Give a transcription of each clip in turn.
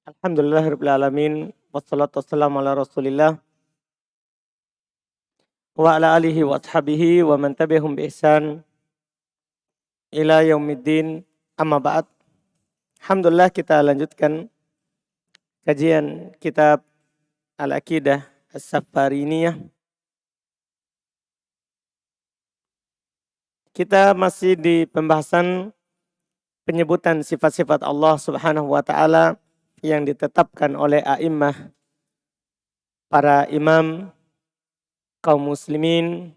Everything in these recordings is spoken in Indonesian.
Alhamdulillahirabbil alamin wassalatu wassalamu ala Rasulillah wa ala alihi wa ashabihi wa man tabi'ahum bi ihsan ila yaumiddin. Amma ba'd. Alhamdulillah kita lanjutkan kajian kitab Al-Aqidah As-Safariniyah. Kita masih di pembahasan penyebutan sifat-sifat Allah Subhanahu wa taala yang ditetapkan oleh a'immah, para imam kaum muslimin.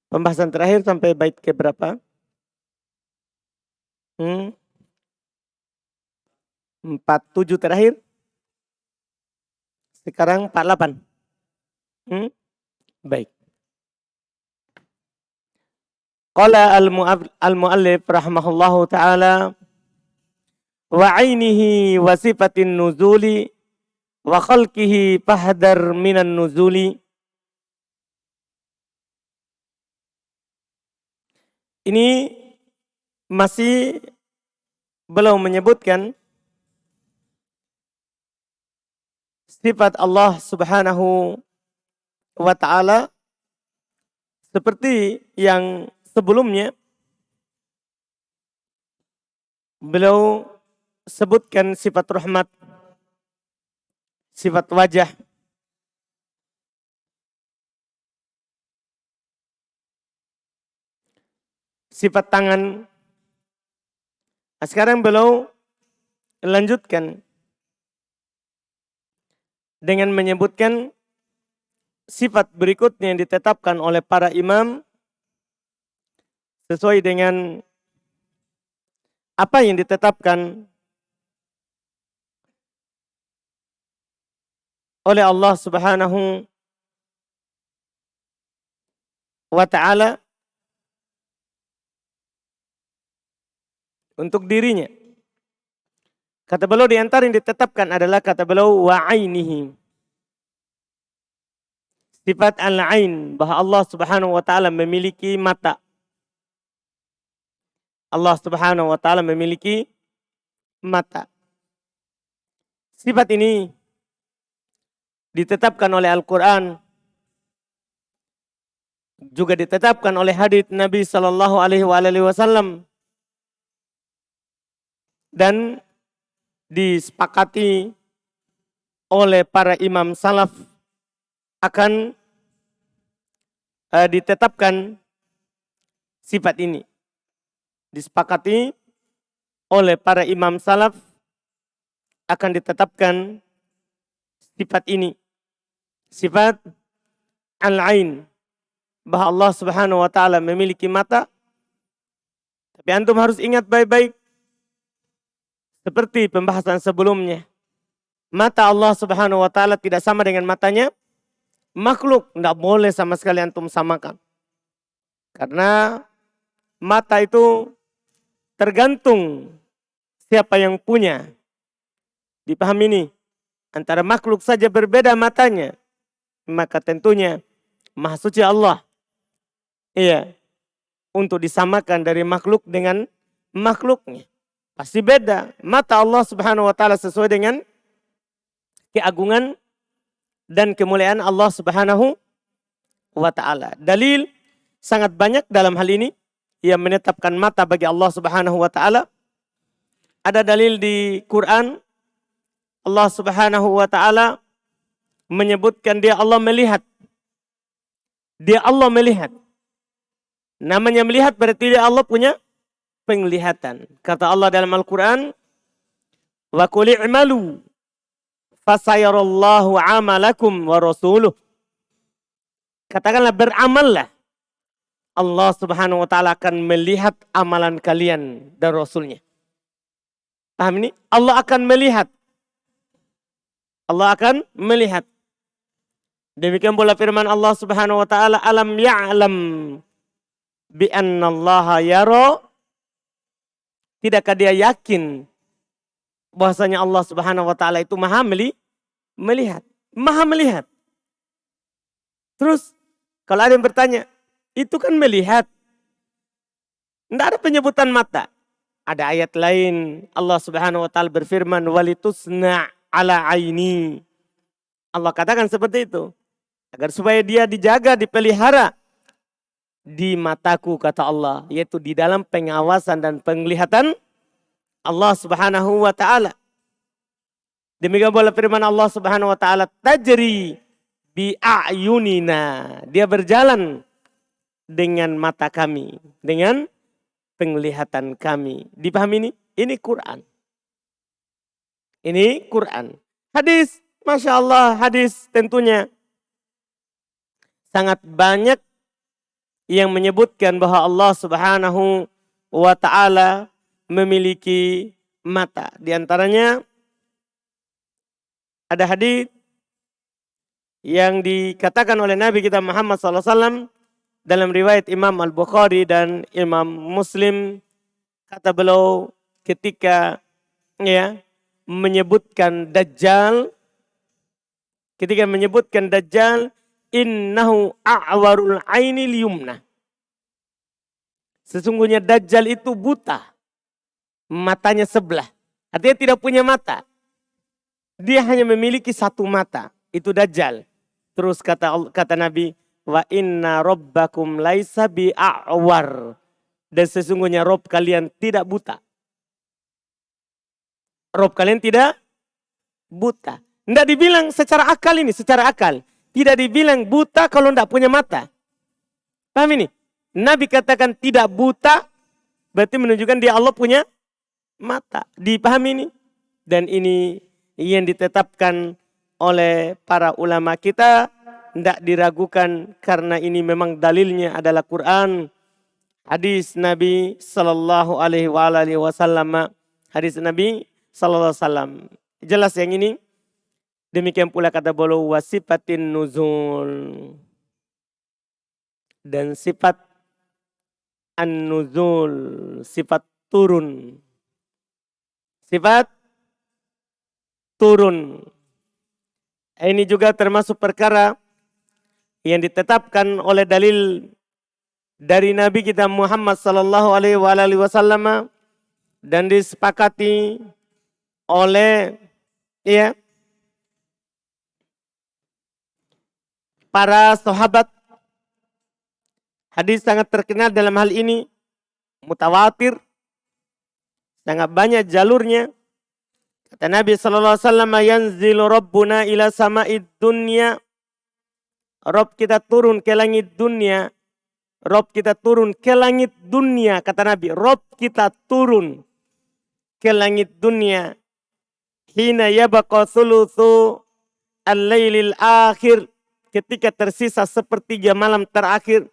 Pembahasan terakhir sampai bait ke berapa? 47 terakhir. Sekarang 48. Baik. Qala al-mu'allif rahimahullahu ta'ala wa 'ainihi wa sifatin nuzuli wa khalqihi fahdar minan nuzuli. Ini masih belum menyebutkan sifat Allah Subhanahu wa ta'ala seperti yang sebelumnya beliau sebutkan sifat rahmat, sifat wajah, sifat tangan. Nah, sekarang beliau lanjutkan dengan menyebutkan sifat berikutnya yang ditetapkan oleh para imam sesuai dengan apa yang ditetapkan oleh Allah Subhanahu wa ta'ala untuk dirinya. Kata beliau di antara yang ditetapkan adalah kata beliau wa 'ainihi. Sifat al-'ain, bahwa Allah Subhanahu wa ta'ala memiliki mata. Allah Subhanahu wa ta'ala memiliki mata. Sifat ini ditetapkan oleh Al-Quran, juga ditetapkan oleh hadits Nabi Sallallahu Alaihi Wasallam, dan disepakati oleh para imam salaf akan ditetapkan sifat ini. Disepakati oleh para imam salaf akan ditetapkan sifat ini. Sifat al-ain, bahwa Allah Subhanahu wa ta'ala memiliki mata. Tapi antum harus ingat baik-baik, seperti pembahasan sebelumnya, mata Allah Subhanahu wa ta'ala tidak sama dengan matanya makhluk. Tidak boleh sama sekali antum samakan. Karena mata itu tergantung siapa yang punya. Dipahami ini. Antara makhluk saja berbeda matanya, maka tentunya Maha Suci Allah, iya, untuk disamakan dari makhluk dengan makhluknya pasti beda. Mata Allah Subhanahu wa ta'ala sesuai dengan keagungan dan kemuliaan Allah Subhanahu wa ta'ala. Dalil sangat banyak dalam hal ini yang menetapkan mata bagi Allah Subhanahu wa ta'ala. Ada dalil di Quran, Allah Subhanahu wa ta'ala menyebutkan dia Allah melihat. Dia Allah melihat. Namanya melihat berarti dia Allah punya penglihatan. Kata Allah dalam Al-Quran, wa qul i'malu fasayarallahu amalakum wa rasuluh. Katakanlah, beramallah. Allah Subhanahu wa ta'ala akan melihat amalan kalian dan Rasulnya. Paham ini? Allah akan melihat. Allah akan melihat. Demikian pula firman Allah Subhanahu wa ta'ala, alam ya'lam bi annallaha yara. Tidakkah dia yakin bahwasanya Allah Subhanahu wa ta'ala itu maha melihat. Maha melihat. Terus kalau ada yang bertanya, itu kan melihat. Tidak ada penyebutan mata. Ada ayat lain Allah Subhanahu wa taala berfirman walitusna ala aini. Allah katakan seperti itu. Agar supaya dia dijaga, dipelihara di mataku kata Allah. Yaitu di dalam pengawasan dan penglihatan Allah Subhanahu wa taala. Demikian pula firman Allah Subhanahu wa taala tajri bi a'yunina. Dia berjalan dengan mata kami, dengan penglihatan kami. Dipahami ini? Ini Quran. Ini Quran. Hadis, Masya Allah, hadis tentunya sangat banyak yang menyebutkan bahwa Allah Subhanahu wa taala memiliki mata. Di antaranya ada hadis yang dikatakan oleh Nabi kita Muhammad SAW dalam riwayat Imam Al-Bukhari dan Imam Muslim, kata beliau ketika menyebutkan Dajjal, innahu a'warul ainil yumna. Sesungguhnya Dajjal itu buta, matanya sebelah. Artinya tidak punya mata. Dia hanya memiliki satu mata, itu Dajjal. Terus kata Nabi, wa inna rabbakum laisa bi'a'war. Dan sesungguhnya Rob kalian tidak buta. Rob kalian tidak buta. Tidak dibilang secara akal ini, secara akal. Tidak dibilang buta kalau tidak punya mata. Paham ini? Nabi katakan tidak buta, berarti menunjukkan dia Allah punya mata. Dipahami ini? Dan ini yang ditetapkan oleh para ulama kita, tidak diragukan karena ini memang dalilnya adalah Quran. Hadis Nabi sallallahu alaihi wasallam. Hadis Nabi sallallahu alaihi wasallam. Jelas yang ini. Demikian pula kata beliau wasifatin nuzul. Dan sifat an-nuzul, sifat turun. Sifat turun. Ini juga termasuk perkara yang ditetapkan oleh dalil dari Nabi kita Muhammad sallallahu alaihi wasallam dan disepakati oleh para sahabat. Hadis sangat terkenal dalam hal ini, mutawatir, sangat banyak jalurnya. Kata Nabi sallallahu alaihi wasallam, yanzilu rabbuna ila sama'id dunya. Rob kita turun ke langit dunia. Rob kita turun ke langit dunia. Kata Nabi, Rob kita turun ke langit dunia. Hina yabaqa thuluthu al-lailil akhir. Ketika tersisa sepertiga malam terakhir.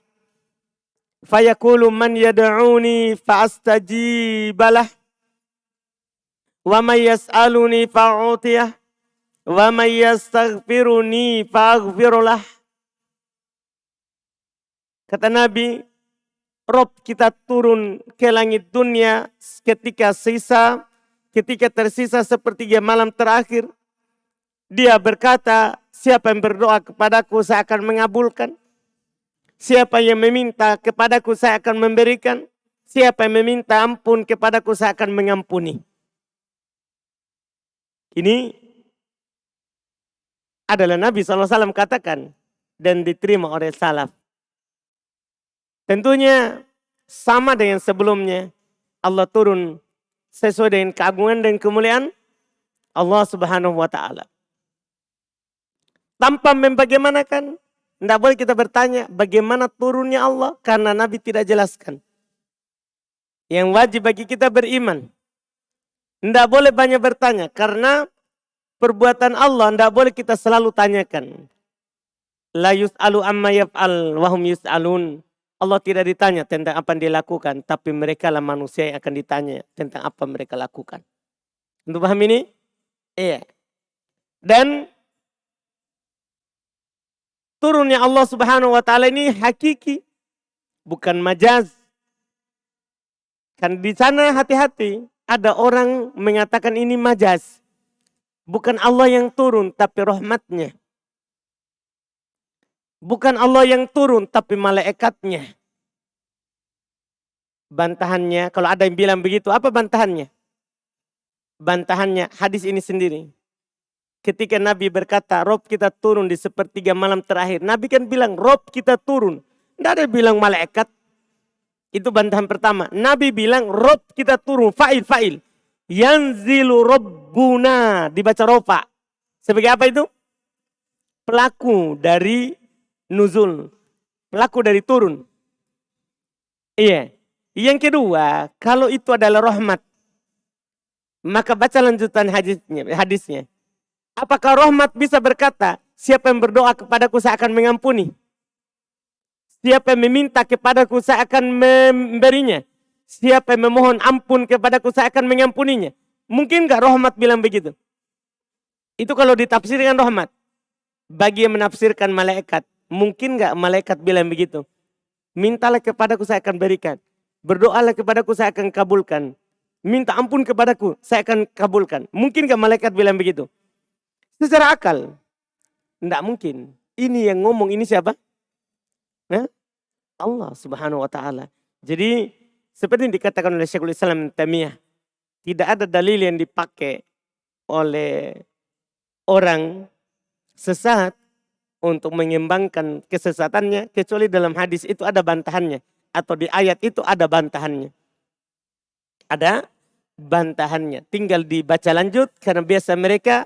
Fayaqulu man yad'uni fa'astajibalah. Wa man yas'aluni fa'utiyah. Wa man yastaghfiruni fa'aghfirulah. Kata Nabi, Rob kita turun ke langit dunia ketika tersisa sepertiga malam terakhir. Dia berkata, siapa yang berdoa kepadaku saya akan mengabulkan. Siapa yang meminta kepadaku saya akan memberikan. Siapa yang meminta ampun kepadaku saya akan mengampuni. Ini adalah Nabi SAW katakan dan diterima oleh salaf. Tentunya sama dengan sebelumnya. Allah turun sesuai dengan keagungan dan kemuliaan Allah Subhanahu wa taala. Tanpa membagaimanakan, tidak boleh kita bertanya bagaimana turunnya Allah karena Nabi tidak jelaskan. Yang wajib bagi kita beriman. Tidak boleh banyak bertanya karena perbuatan Allah tidak boleh kita selalu tanyakan. La yus'alu amma yaf'al wa hum yus'alun. Allah tidak ditanya tentang apa yang dia lakukan, tapi mereka lah manusia yang akan ditanya tentang apa mereka lakukan. Untuk paham ini? Iya. Dan turunnya Allah Subhanahu wa taala ini hakiki, bukan majaz. Kan di sana hati-hati, ada orang mengatakan ini majaz. Bukan Allah yang turun, tapi rahmatnya. Bukan Allah yang turun, tapi malaikatnya. Bantahannya, kalau ada yang bilang begitu, apa bantahannya? Bantahannya hadis ini sendiri. Ketika Nabi berkata, Rob kita turun di sepertiga malam terakhir. Nabi kan bilang, Rob kita turun. Tidak ada yang bilang malaikat. Itu bantahan pertama. Nabi bilang, Rob kita turun. Fa'il. Yanzilu Rabbuna. Dibaca rofa. Sebagai apa itu? Pelaku dari nuzul. Pelaku dari turun. Iya. Yang kedua, kalau itu adalah rahmat, maka baca lanjutan hadisnya. Apakah rahmat bisa berkata, siapa yang berdoa kepadaku saya akan mengampuni. Siapa yang meminta kepadaku saya akan memberinya. Siapa yang memohon ampun kepadaku saya akan mengampuninya. Mungkin gak rahmat bilang begitu? Itu kalau ditafsirkan rahmat. Bagi yang menafsirkan malaikat, mungkin gak malaikat bilang begitu? Mintalah kepadaku saya akan berikan. Berdoalah kepadaku saya akan kabulkan. Minta ampun kepadaku saya akan kabulkan. Mungkin gak malaikat bilang begitu? Secara akal, tidak mungkin. Ini yang ngomong ini siapa? Nah, Allah Subhanahu Wa Taala. Jadi seperti yang dikatakan oleh Syekhul Islam Taimiyah, tidak ada dalil yang dipakai oleh orang sesat untuk mengembangkan kesesatannya, kecuali dalam hadis itu ada bantahannya. Atau di ayat itu ada bantahannya. Ada bantahannya. Tinggal dibaca lanjut karena biasa mereka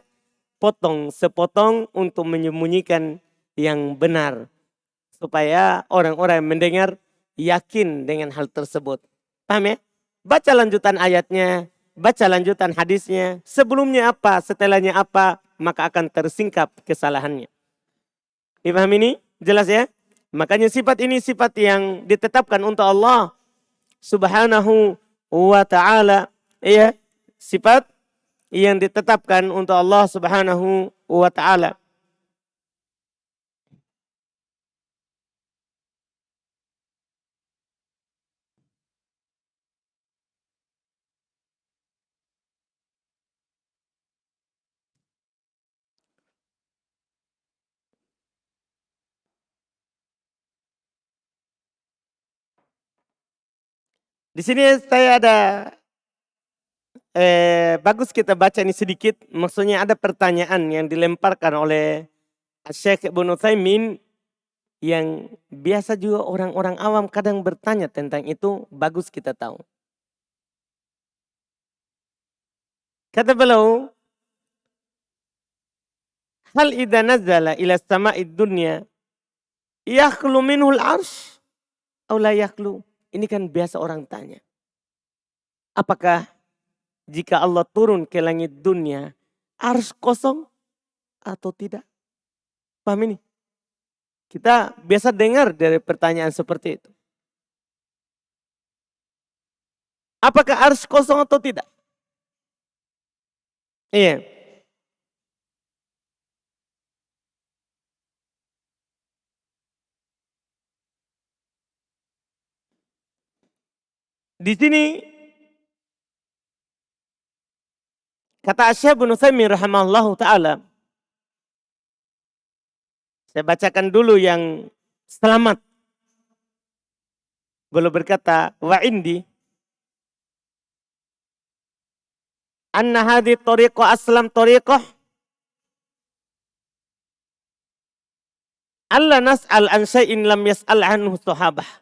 potong sepotong untuk menyembunyikan yang benar. Supaya orang-orang yang mendengar yakin dengan hal tersebut. Paham ya? Baca lanjutan ayatnya, baca lanjutan hadisnya. Sebelumnya apa, setelahnya apa, maka akan tersingkap kesalahannya. Dipahami ini? Jelas ya? Makanya sifat ini sifat yang ditetapkan untuk Allah Subhanahu wa Ta'ala. Ya, sifat yang ditetapkan untuk Allah Subhanahu wa Ta'ala. Di sini saya ada bagus kita baca ini sedikit. Maksudnya ada pertanyaan yang dilemparkan oleh Syekh Ibnu Utsaimin yang biasa juga orang-orang awam kadang bertanya tentang itu. Bagus kita tahu. Kata beliau, hal idza nazala ila sama'id dunya yakhlu minhul arsh aw la yakhlu. Ini kan biasa orang tanya. Apakah jika Allah turun ke langit dunia, arsy kosong atau tidak? Paham ini? Kita biasa dengar dari pertanyaan seperti itu. Apakah arsy kosong atau tidak? Iya. Di sini kata Syekh Ibnu Utsaimin rahimahullahu taala, saya bacakan dulu yang selamat. Beliau berkata, wa indi anna hadhi tariqah aslam tariqah alla nas'al an syai'in lam yas'al anhu sahabah.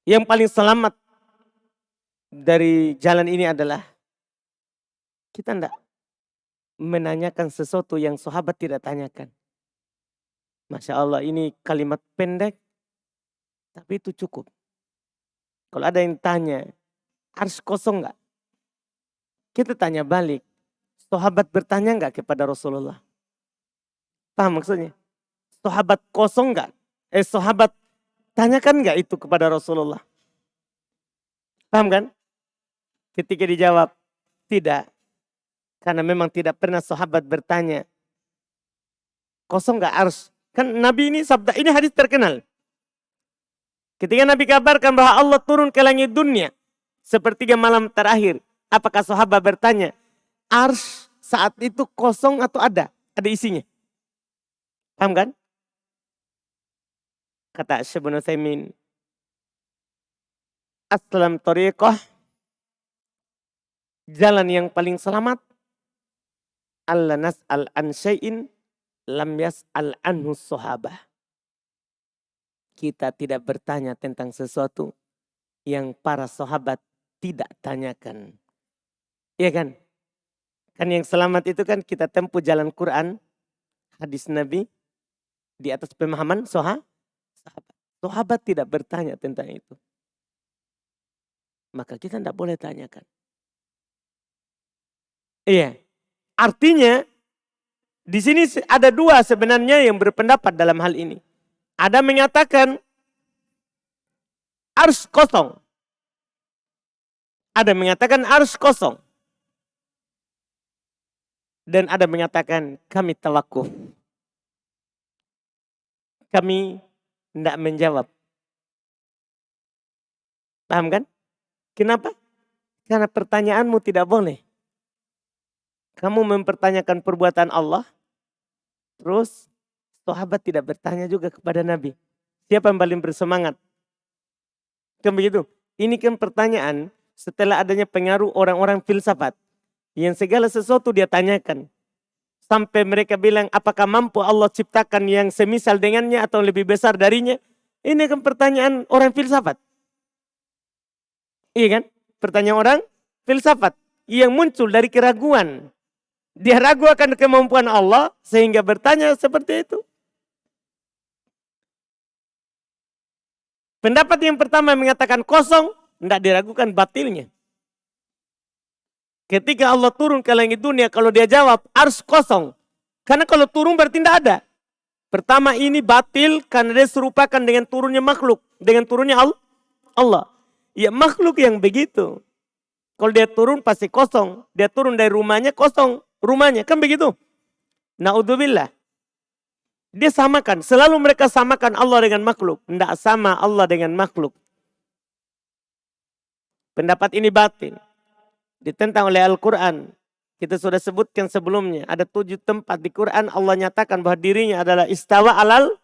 Yang paling selamat dari jalan ini adalah kita tidak menanyakan sesuatu yang sahabat tidak tanyakan. Masya Allah, ini kalimat pendek, tapi itu cukup. Kalau ada yang tanya, arsy kosong enggak? Kita tanya balik, sahabat bertanya enggak kepada Rasulullah? Paham maksudnya? Sahabat kosong enggak? Sahabat tanyakan enggak itu kepada Rasulullah? Paham kan? Ketika dijawab, tidak. Karena memang tidak pernah sahabat bertanya, kosong enggak arsy? Kan Nabi ini sabda, ini hadis terkenal. Ketika Nabi kabarkan bahwa Allah turun ke langit dunia sepertiga malam terakhir, apakah sahabat bertanya, arsy saat itu kosong atau ada? ada isinya. Paham kan? Kata Syekh Ibnu Utsaimin, aslam tariqah, jalan yang paling selamat, alla nas'al an syai'in lam yas'al anhu sahabah. Kita tidak bertanya tentang sesuatu yang para sahabat tidak tanyakan. Iya kan? Kan yang selamat itu kan kita tempuh jalan Quran, hadis Nabi, di atas pemahaman sahabat. Sahabat tidak bertanya tentang itu. Maka kita tidak boleh tanyakan. Iya. Artinya di sini ada dua sebenarnya yang berpendapat dalam hal ini. Ada mengatakan arsy kosong. Ada mengatakan arsy kosong. Dan ada mengatakan kami tawakuf. Kami tidak menjawab. Paham kan? Kenapa? Karena pertanyaanmu tidak boleh. Kamu mempertanyakan perbuatan Allah. Terus sahabat tidak bertanya juga kepada Nabi. Siapa yang paling bersemangat? Kan begitu. Ini kan pertanyaan setelah adanya pengaruh orang-orang filsafat. Yang segala sesuatu dia tanyakan. Sampai mereka bilang apakah mampu Allah ciptakan yang semisal dengannya atau lebih besar darinya. Ini kan pertanyaan orang filsafat. Iya kan? Pertanyaan orang filsafat. Yang muncul dari keraguan. Dia ragu akan kemampuan Allah sehingga bertanya seperti itu. Pendapat yang pertama mengatakan kosong, tidak diragukan batilnya. Ketika Allah turun ke langit dunia, kalau dia jawab arsy kosong. Karena kalau turun berarti tidak ada. Pertama ini batil karena dia serupakan dengan turunnya makhluk. Dengan turunnya Allah. Ya makhluk yang begitu. Kalau dia turun pasti kosong. Dia turun dari rumahnya kosong. Rumahnya kan begitu. Na'udzubillah. Dia samakan. Selalu mereka samakan Allah dengan makhluk. Tidak sama Allah dengan makhluk. Pendapat ini batil. Ditentang oleh Al-Quran. Kita sudah sebutkan sebelumnya. Ada 7 tempat di Quran Allah nyatakan bahwa dirinya adalah istawa alal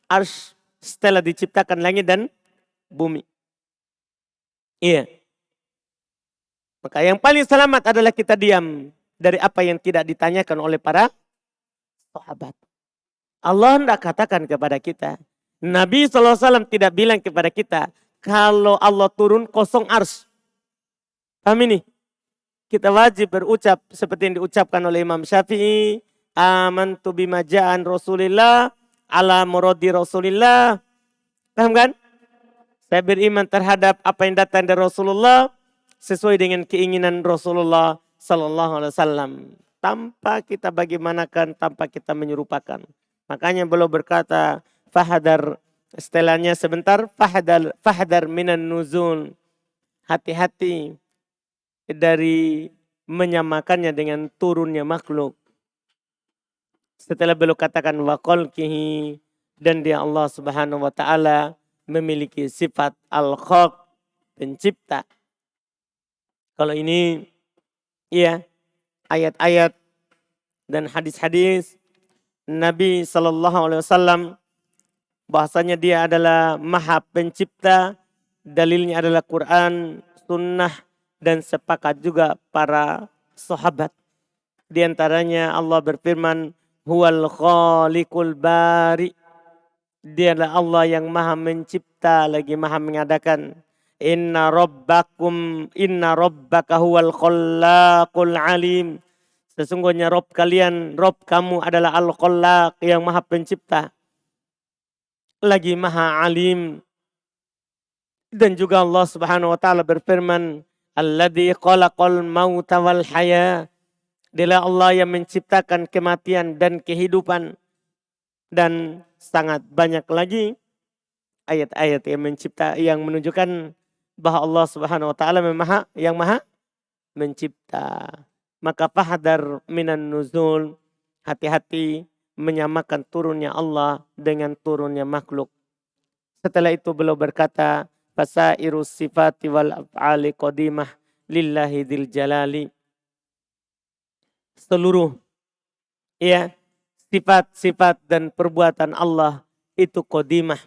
arsy. Setelah diciptakan langit dan bumi. Iya. Maka yang paling selamat adalah kita diam. Dari apa yang tidak ditanyakan oleh para sahabat. Allah tidak katakan kepada kita. Nabi SAW tidak bilang kepada kita. Kalau Allah turun kosong arsy. Paham ini? Kita wajib berucap seperti yang diucapkan oleh Imam Syafi'i. Amantu bima ja'an Rasulillah. Ala muradi Rasulillah. Paham kan? Saya beriman terhadap apa yang datang dari Rasulullah. Sesuai dengan keinginan Rasulullah Sallallahu Alaihi Wasallam, tanpa kita bagaimanakan, tanpa kita menyerupakan. Makanya beliau berkata, fahadar, setelahnya sebentar, fahadar minan nuzul, hati-hati dari menyamakannya dengan turunnya makhluk. Setelah beliau katakan waqalqihi, dan dia Allah Subhanahu Wa Taala memiliki sifat al-khalq, pencipta. Kalau ini iya, ayat-ayat dan hadis-hadis Nabi SAW bahasanya dia adalah maha pencipta. Dalilnya adalah Quran, sunnah, dan sepakat juga para sahabat. Di antaranya Allah berfirman, huwal khaliqul bari. Dia adalah Allah yang maha mencipta lagi maha mengadakan. Inna rabbaka huwal khallaqul alim. Sesungguhnya Rob kalian, Rob kamu adalah al-khallaq yang maha pencipta. Lagi maha alim. Dan juga Allah Subhanahu wa taala berfirman, alladzi khalaqal mauta wal haya. Dialah Allah yang menciptakan kematian dan kehidupan. Dan sangat banyak lagi ayat-ayat yang menunjukkan bahwa Allah Subhanahu wa taala yang maha mencipta. Maka fahadar minan nuzul, hati-hati menyamakan turunnya Allah dengan turunnya makhluk. Setelah itu beliau berkata, fasairus sifati wal af'ali qadimah lillahi dzil jalali. Seluruh Ya, sifat-sifat dan perbuatan Allah itu qadimah.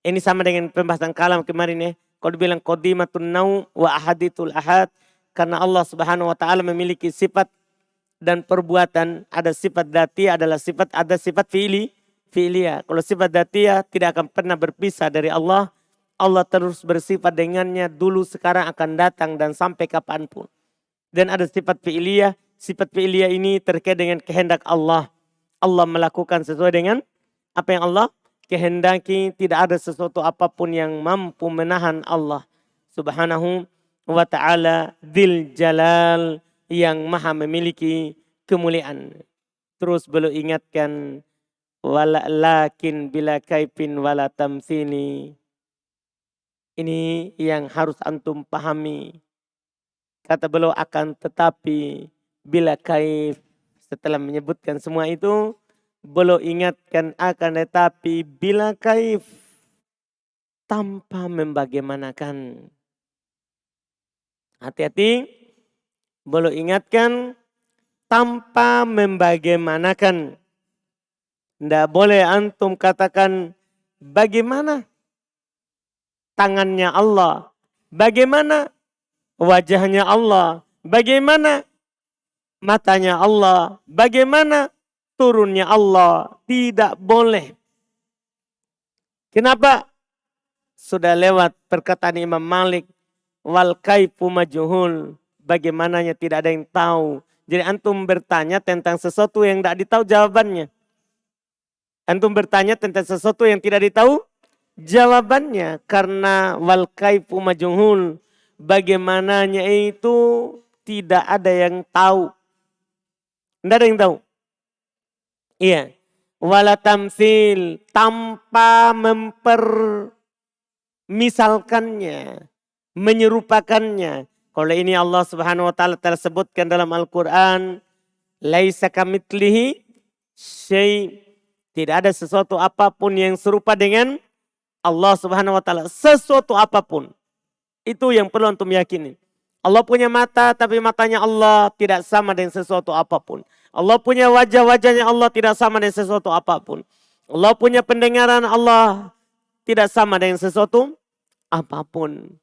Ini sama dengan pembahasan kalam kemarin ya. Kalau dibilang qadimatun nau wa ahaditul ahad. Karena Allah subhanahu wa ta'ala memiliki sifat dan perbuatan. Ada sifat datiyah, ada sifat fi'liyah. Kalau sifat datiyah tidak akan pernah berpisah dari Allah. Allah terus bersifat dengannya dulu, sekarang, akan datang dan sampai kapanpun. Dan ada sifat fi'liyah. Sifat fi'liyah ini terkait dengan kehendak Allah. Allah melakukan sesuai dengan apa yang Allah kehendaki. Tidak ada sesuatu apapun yang mampu menahan Allah subhanahu wa ta'ala dzil jalal, yang maha memiliki kemuliaan. Terus beliau ingatkan, lakin bila kaifin wala tamsini. Ini yang harus antum pahami. Kata beliau, akan tetapi bila kaif. Setelah menyebutkan semua itu, beliau ingatkan akan tetapi bila kaif, tanpa membagaimanakan. Hati-hati, beliau ingatkan tanpa membagaimanakan. Tidak boleh antum katakan bagaimana tangannya Allah, bagaimana wajahnya Allah, bagaimana matanya Allah, bagaimana turunnya Allah. Tidak boleh. Kenapa? Sudah lewat perkataan Imam Malik, wal kaifu majhul. Bagaimananya tidak ada yang tahu. Jadi antum bertanya tentang sesuatu yang tidak ditahu jawabannya. Antum bertanya tentang sesuatu yang tidak ditahu jawabannya. Karena wal kaifu majhul. Bagaimananya itu tidak ada yang tahu. Tidak ada yang tahu. Iya. Wala tamsil, tanpa mempermisalkannya, menyerupakannya. Kalau ini Allah subhanahu wa ta'ala telah sebutkan dalam Al-Quran. Laisa kamitslihi syai'. Tidak ada sesuatu apapun yang serupa dengan Allah subhanahu wa ta'ala. Sesuatu apapun. Itu yang perlu antum yakini. Allah punya mata, tapi matanya Allah tidak sama dengan sesuatu apapun. Allah punya wajah, wajahnya Allah tidak sama dengan sesuatu apapun. Allah punya pendengaran, Allah tidak sama dengan sesuatu apapun.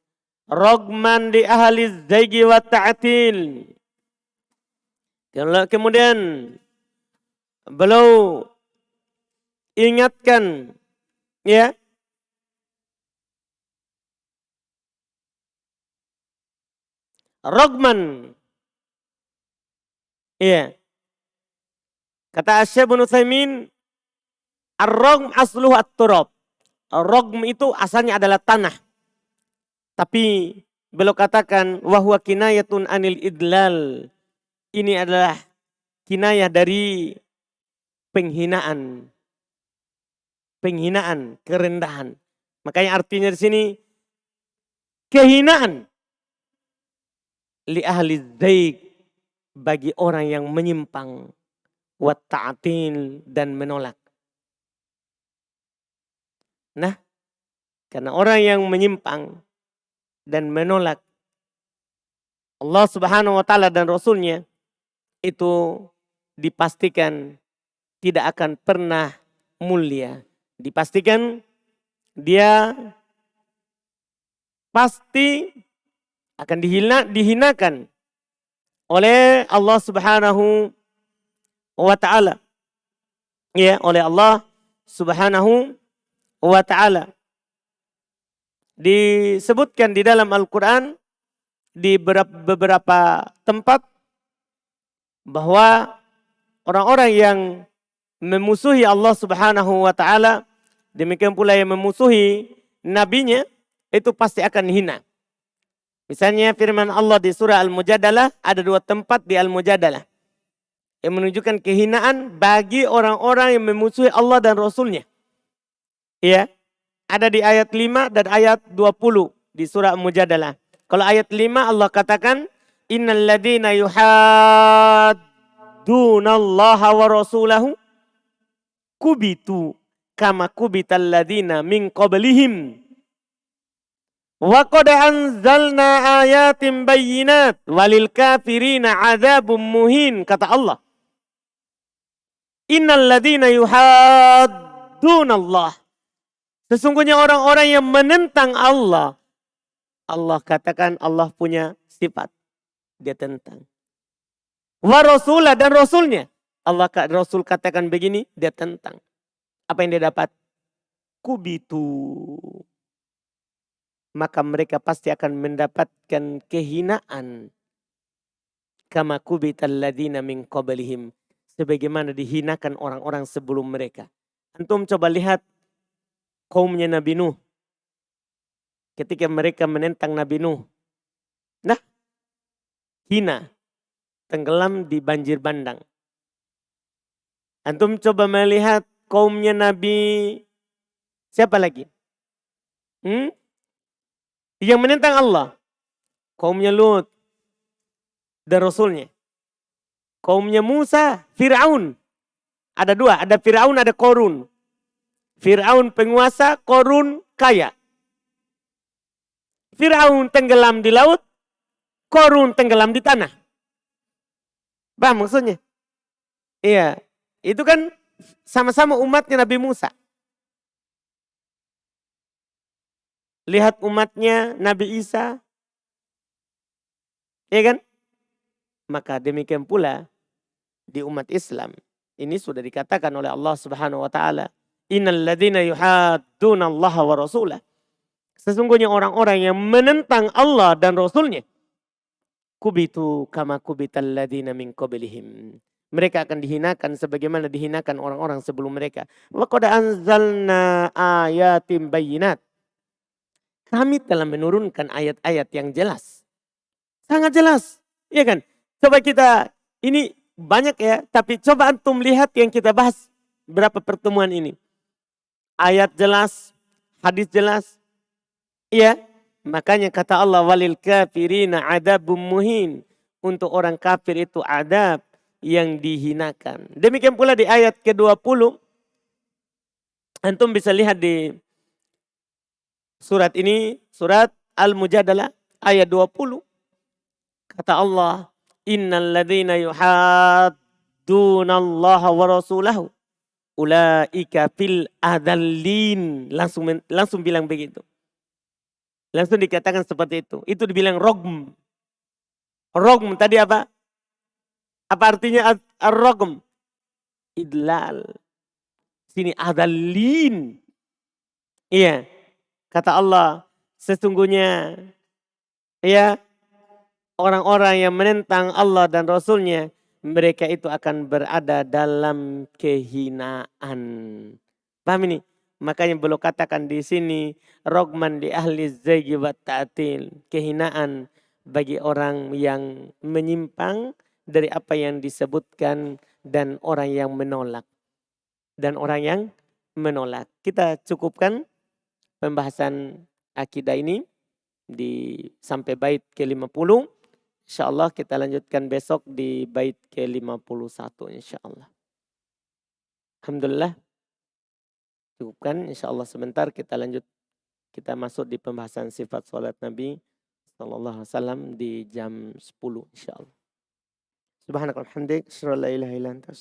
Rogman di ahli zaigi wa ta'atil. Kemudian beliau ingatkan, ya, Rogman. Iya. Kata Syekh Ibnu Utsaimin, ar-rogm asluhu at-turab. Rogm itu asalnya adalah tanah. Tapi beliau katakan wahwa kinayatun anil idlal. Ini adalah kinayah dari penghinaan. Penghinaan, kerendahan. Makanya artinya di sini kehinaan li ahli zaik, bagi orang yang menyimpang, wa ta'til, dan menolak. Nah, karena orang yang menyimpang dan menolak Allah subhanahu wa ta'ala dan Rasulnya, itu dipastikan tidak akan pernah mulia. Dipastikan dia pasti akan dihinakan oleh Allah subhanahu wa ta'ala. Ya, oleh Allah subhanahu wa ta'ala. Disebutkan di dalam Al-Quran di beberapa tempat bahwa orang-orang yang memusuhi Allah subhanahu wa ta'ala, demikian pula yang memusuhi nabinya, itu pasti akan hina. Misalnya firman Allah di surah Al-Mujadalah, ada 2 tempat di Al-Mujadalah yang menunjukkan kehinaan bagi orang-orang yang memusuhi Allah dan Rasulnya. Ya, ada di ayat 5 dan ayat 20 di surah Al-Mujadalah. Kalau ayat 5 Allah katakan, innal ladzina yuhaddunallaha wa rasulahu kubitu kama kubital ladzina min qablihim. Wa qad anzalna ayatin bayyinat walil kafirina adzabun muhin, kata Allah. Innal ladzina yuhaddunallah. Sesungguhnya orang-orang yang menentang Allah. Allah katakan Allah punya sifat. Dia tentang. Wa rasulah dan rasulnya. Rasul katakan begini, dia tentang. Apa yang dia dapat? Kubitu. Maka mereka pasti akan mendapatkan kehinaan. Kama kubital ladina min qablihim. Sebagaimana dihinakan orang-orang sebelum mereka. Antum coba lihat kaumnya Nabi Nuh. Ketika mereka menentang Nabi Nuh. Nah, hina. Tenggelam di banjir bandang. Antum coba melihat kaumnya Nabi. Siapa lagi? Yang menentang Allah. Kaumnya Lut. Dan Rasulnya. Kaumnya Musa. Fir'aun. Ada dua. Ada Fir'aun, ada Korun. Fir'aun penguasa, Korun kaya. Fir'aun tenggelam di laut. Korun tenggelam di tanah. Paham maksudnya? Iya. Itu kan sama-sama umatnya Nabi Musa. Lihat umatnya Nabi Isa. Iya kan? Maka demikian pula di umat Islam. Ini sudah dikatakan oleh Allah Subhanahu wa taala, innal ladzina yuhadduna Allah wa rasulah. Sesungguhnya orang-orang yang menentang Allah dan Rasulnya. Kubitu kama kubital ladzina min qablihim. Mereka akan dihinakan sebagaimana dihinakan orang-orang sebelum mereka. Wa qad anzalna ayatin bayyinat. Kami telah menurunkan ayat-ayat yang jelas. Sangat jelas. Iya kan? Coba kita, ini banyak ya. Tapi coba antum lihat yang kita bahas berapa pertemuan ini. Ayat jelas, hadis jelas. Iya. Makanya kata Allah, walil kafirina adabum muhin. Untuk orang kafir itu adab yang dihinakan. Demikian pula di ayat ke-20. Antum bisa lihat di surat ini, surat Al-Mujadalah ayat 20. Kata Allah, innal ladzina yuhaddunallaha wa rasulahu ulaika fil adallin. Langsung bilang begitu. Langsung dikatakan seperti itu. Itu dibilang rogm. Rogm tadi apa? Apa artinya ar-rogm? Idlal. Sini adallin. Iya. Kata Allah, sesungguhnya ya orang-orang yang menentang Allah dan Rasulnya, mereka itu akan berada dalam kehinaan. Paham ini? Makanya beliau katakan di sini, rogman di ahli zaygi wa ta'til. Kehinaan bagi orang yang menyimpang dari apa yang disebutkan dan orang yang menolak. Dan orang yang menolak. Kita cukupkan pembahasan akidah ini sampai bait ke-50. InsyaAllah kita lanjutkan besok di bait ke-51 insyaAllah. Alhamdulillah. Cukupkan insyaAllah sebentar kita lanjut. Kita masuk di pembahasan sifat salat Nabi SAW di jam 10 insyaAllah. Subhanakallahumma wa bihamdik, asyhadu an la ilaha illa anta